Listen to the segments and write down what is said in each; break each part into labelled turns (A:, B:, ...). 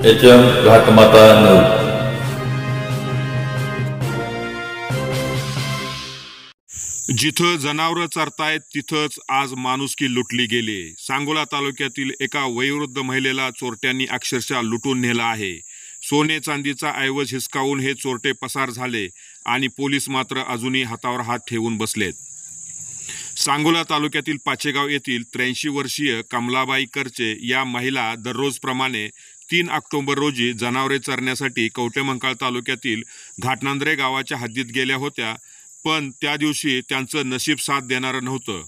A: HM घाटमाता news.
B: जिथं जनावरं चरतायत तिथंच आज माणुसकी लुटली गेली। सांगोला तालुक्यातील एका वयोवृद्ध महिलेला चोरट्यांनी अक्षरशः लुटून नेलं आहे। सोने चांदीचा ऐवज हिसकावून हे चोरटे पसार झाले आणि पोलीस मात्र अजूनही हातावर हात ठेवून बसलेत। सांगोला तालुक्यातील पाचेगाव येथील 83 वर्षीय कमलाबाई करचे या महिला दररोजप्रमाणे 3 ऑक्टोबर रोजी जनावरे चरण्यासाठी कवटेमंकाळ तालुक्यातील घाटनांद्रे गावाच्या हद्दीत गेल्या होत्या, पण त्या दिवशी त्यांचं नशीब साथ देणारं नव्हतं।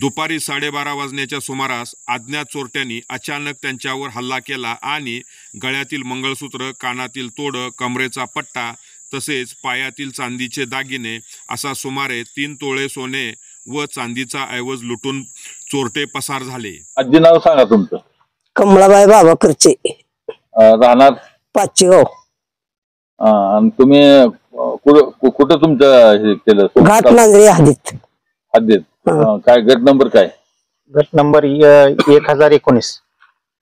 B: दुपारी 12:30 वाजण्याच्या सुमारास अज्ञात चोरट्यांनी अचानक त्यांच्यावर हल्ला केला आणि गळ्यातील मंगळसूत्र, कानातील तोडं, कमरेचा पट्टा तसेच पायातील चांदीचे दागिने असा सुमारे 3 तोळे सोने व चांदीचा ऐवज लुटून चोरटे पसार झाले।
C: आजी नाव सांगा तुमचं?
D: कमलाबाई बाबा करचे,
C: राहणार
D: पाचेगाव।
C: आणि तुम्ही कुठं तुमचं हे केलं?
D: घाटनांद्रे हद्दीत।
C: हद्दीत काय गट नंबर काय?
E: गट नंबर 1019।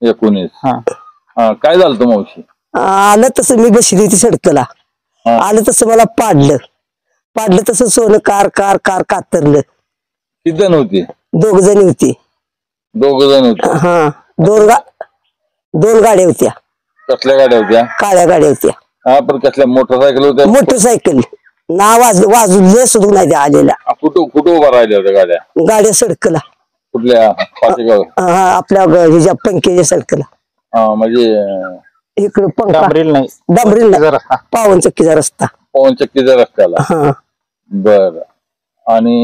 C: काय झालं होतं मावशी?
D: आलं तसं मी बसली होती सडकला, आलं तसं मला पाडलं तसं सोनं कार कार कार कातरलं।
C: किती जण होती?
D: 2 जणी होती।
C: 2 जण होते?
D: हा, 2 गाड्या होत्या।
C: कसल्या गाड्या होत्या?
D: काळ्या गाड्या होत्या।
C: हा, पण कसल्या मोटरसायकल होत्या?
D: मोटरसायकल ना वाजले सुद्धा नाही आलेला।
C: कुठं उभा राहिल्या होत्या गाड्या?
D: गाड्या सडकला।
C: कुठल्या? पाचेगाव?
D: हा, आपल्या ह्याच्या पंख्याच्या सडकला।
C: म्हणजे
D: इकडे पंखा
E: डांबरील नाही,
D: पावन चक्कीचा रस्ता।
C: पवन चक्कीच्या रस्त्याला?
D: हा।
C: बर। आणि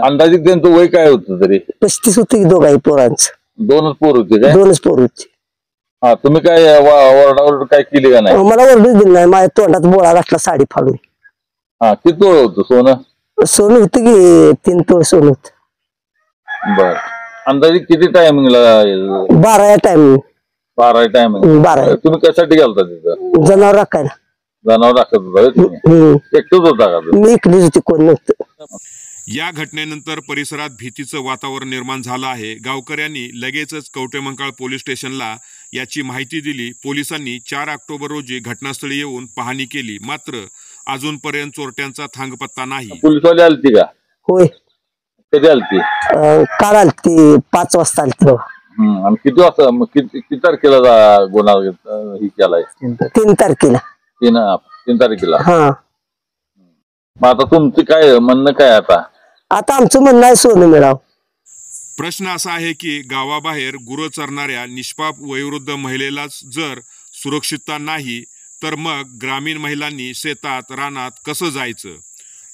C: अंदाजित त्यांचं वय काय होतं तरी?
D: 35 होती की दोघाही पोरांचं।
C: 2च पोर होते काय?
D: 2च पोर होती।
C: हा, तुम्ही काय ओरडाओरड काय केली का नाही?
D: मला ओरडूच दिली नाही, माझ्या तोंडात बोळा घातला साडी फाडून।
C: हा, किती तोळ होतं सोनं?
D: सोनं होतं की 3 तोळ सोनं होत।
C: बर। अंदाजे किती टायमिंगला?
D: 12 टायमिंग।
C: 12 टायमिंग।
D: 12।
C: तुम्ही कशासाठी गेलता तिथं?
D: जनावर राखायला।
C: जनावर राखत होता तुम्ही? एकटंच होता का तुम्ही?
D: मी इकलीच होती, कोण नव्हतं।
B: या घटनेनंतर परिसरात भीतीचं वातावरण निर्माण झालं आहे। गावकऱ्यांनी लगेचच कवटेमंकाळ पोलीस स्टेशनला याची माहिती दिली। पोलिसांनी 4 ऑक्टोबर रोजी घटनास्थळी येऊन पाहणी केली, मात्र अजूनपर्यंत चोरट्यांचा थांगपत्ता नाही।
C: पोलिसवाले आलती का?
D: होय।
C: कधी आलती?
D: काल आलती, 5 वाजता आलती।
C: आणि किती वाजता, किती तारखेला गुन्हा ही केलाय?
D: 3 तारखेला।
C: 3 तारखेला?
D: हा।
C: मग आता तुमचं काय म्हणणं काय? आता
D: आमचं म्हणणं आहे सोनं मिळावं।
B: प्रश्न असा आहे की गावाबाहेर गुरं चरणाऱ्या निष्पाप वयोवृद्ध महिलेलाच जर सुरक्षितता नाही, तर मग ग्रामीण महिलांनी शेतात रानात कसं जायचं?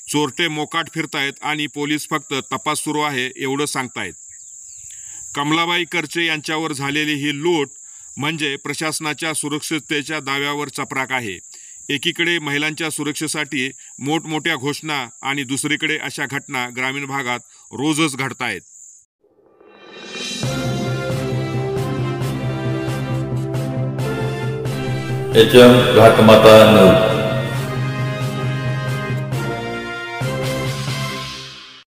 B: चोरटे मोकाट फिरतायत आणि पोलीस फक्त तपास सुरू आहे एवढं सांगतायत। कमलाबाई करचे यांच्यावर झालेली ही लूट म्हणजे प्रशासनाच्या सुरक्षिततेच्या दाव्यावर चपराक आहे। एकीकडे महिलांच्या सुरक्षेसाठी मोठमोठ्या घोषणा आणि दुसरीकडे अशा घटना ग्रामीण भागात रोजच घडतायत।
A: HM घाटमाता news.